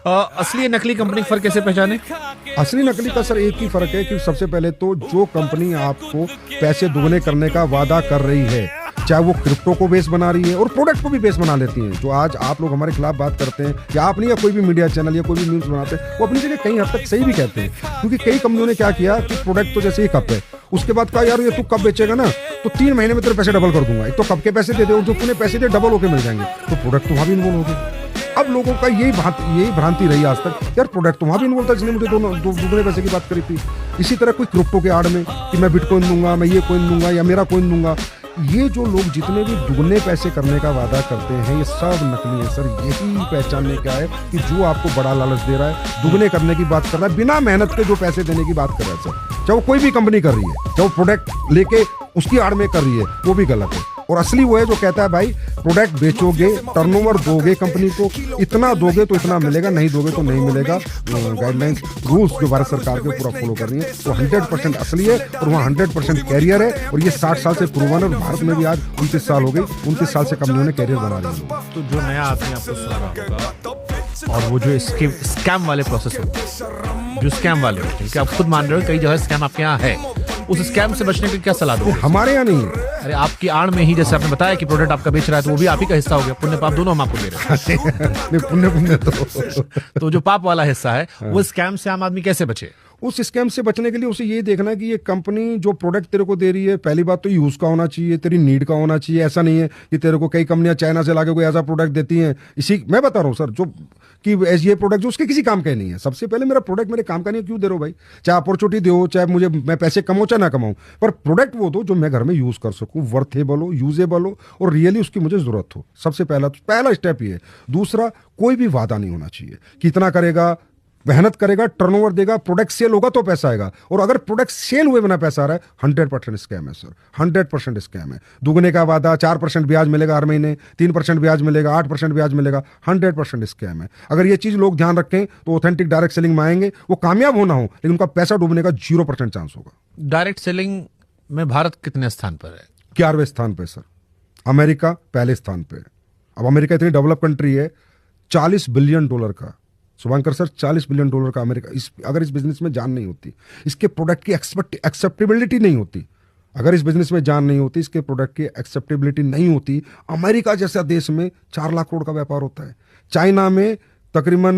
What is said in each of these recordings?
असली नकली कंपनी का फर्क कैसे पहचाने? असली नकली का सर एक ही फर्क है कि सबसे पहले तो जो कंपनी आपको पैसे दुगने करने का वादा कर रही है, चाहे वो क्रिप्टो को बेस बना रही है और प्रोडक्ट को भी बेस बना लेती हैं। जो आज आप लोग हमारे खिलाफ बात करते हैं या आप नहीं या कोई भी मीडिया चैनल या कोई भी न्यूज़ बनाते हैं, वो अपनी जगह कई हद तक सही भी कहते हैं। क्योंकि कई कंपनियों ने क्या किया कि प्रोडक्ट तो जैसे ही कप है, उसके बाद कहा यार ये तू कब बेचेगा ना, तो 3 महीने में तेरे पैसे डबल कर दूंगा। एक तो कप के पैसे दे दे और जो तूने पैसे दे डबल होके मिल जाएंगे, तो प्रोडक्ट तो वहाँ भी इन्वॉल्व हो गए। अब लोगों का यही भ्रांति रही आज तक, यार प्रोडक्ट तो वहाँ भी इन्वॉल्व था जिसने मुझे दुगने पैसे की बात करी थी। इसी तरह कोई क्रिप्टो के आड़ में कि मैं बिटकॉइन दूंगा, मैं ये कॉइन दूंगा या मेरा कॉइन दूंगा, ये जो लोग जितने भी दुगने पैसे करने का वादा करते हैं ये सब नकली है सर। यही पहचानने का है कि जो आपको बड़ा लालच दे रहा है, दुगने करने की बात कर रहा है, बिना मेहनत के जो पैसे देने की बात कर रहा है सर, चाहे वो कोई भी कंपनी कर रही है, चाहे वो प्रोडक्ट लेके उसकी आड़ में कर रही है, वो भी गलत है। और असली वो है जो कहता है भाई प्रोडक्ट बेचोगे, टर्नओवर दोगे कंपनी को, इतना दोगे तो इतना मिलेगा, नहीं दोगे तो नहीं मिलेगा। गाइडलाइंस रूल्स जो भारत सरकार के पूरा फॉलो कर रही है, वो 100% असली है और वहाँ 100% कैरियर है। और ये 60 साल से प्रूवन है और भारत में भी आज 29 साल हो गई, 29 साल से कंपनियों ने कैरियर बना रही है। तो जो नया आदमी आपको सुना रहा होगा और वो जो स्कैम वाले प्रोसेस होते हैं, जो स्कैम वाले होते हैं, क्योंकि आप खुद मान रहे हो कई जगह स्कैम आपके यहाँ है, उस स्कैम से बचने की क्या सलाह दोगे? हमारे यहाँ नहीं है। अरे आपकी आड़ में ही जैसे आपने बताया कि प्रोडक्ट आपका बेच रहा है, तो वो भी आप ही का हिस्सा हो गया। पुण्य पाप दोनों हम आपको दे रहे हैं। पुण्य तो जो पाप वाला हिस्सा है, वो स्कैम से आम आदमी कैसे बचे? उस स्कैम से बचने के लिए उसे ये देखना है कि ये कंपनी जो प्रोडक्ट तेरे को दे रही है, पहली बात तो यूज का होना चाहिए, तेरी नीड का होना चाहिए। ऐसा नहीं है कि तेरे को कई कंपनियां चाइना से लाके कोई ऐसा प्रोडक्ट देती हैं, इसी मैं बता रहा हूँ सर, जो कि ये प्रोडक्ट जो उसके किसी काम का ही नहीं है। सबसे पहले मेरा प्रोडक्ट मेरे काम का नहीं है, क्यों दे रहे हो भाई? चाहे अपॉर्चुनिटी दो, चाहे मुझे मैं पैसे कमाऊं चाहे ना कमाऊं, पर प्रोडक्ट वो दो जो मैं घर में यूज कर सकूं, वर्थेबल हो, यूजेबल हो और रियली उसकी मुझे जरूरत हो। सबसे पहला स्टेप ये है। दूसरा, कोई भी वादा नहीं होना चाहिए कि इतना करेगा, मेहनत करेगा, टर्नओवर देगा, प्रोडक्ट सेल होगा तो पैसा आएगा। और अगर प्रोडक्ट सेल हुए बिना पैसा आ रहा है, 100% स्कैम है सर, 100% स्कैम है। दुगने का वादा, 4% ब्याज मिलेगा हर महीने, 3% ब्याज मिलेगा, 8% ब्याज मिलेगा, 100% स्कैम है। अगर ये चीज लोग ध्यान रखें तो ऑथेंटिक डायरेक्ट सेलिंग में आएंगे। वो कामयाब होना हो लेकिन उनका पैसा डूबने का 0% चांस होगा। डायरेक्ट सेलिंग में भारत कितने स्थान पर है? 11वें स्थान पे सर। अमेरिका पहले स्थान पे। अब अमेरिका इतनी डेवलप कंट्री है, $40 बिलियन का, शुभंकर सर, $40 बिलियन का अमेरिका। अगर इस बिजनेस में जान नहीं होती, इसके प्रोडक्ट की एक्सेप्टेबिलिटी नहीं होती, अगर इस बिजनेस में जान नहीं होती, इसके प्रोडक्ट की एक्सेप्टेबिलिटी नहीं होती, अमेरिका जैसा देश में 4 लाख करोड़ का व्यापार होता है। चाइना में तकरीबन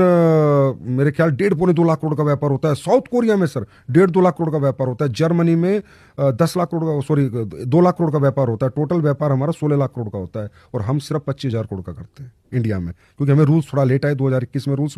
मेरे ख्याल 1.5-2 लाख करोड़ का व्यापार होता है। साउथ कोरिया में सर 1.5-2 लाख करोड़ का व्यापार होता है। जर्मनी में 2 लाख करोड़ का व्यापार होता है। टोटल व्यापार हमारा 16 लाख करोड़ का होता है और हम सिर्फ 25,000 करोड़ का करते हैं इंडिया में, क्योंकि हमें रूल्स थोड़ा लेट आए, 2021 में रूल्स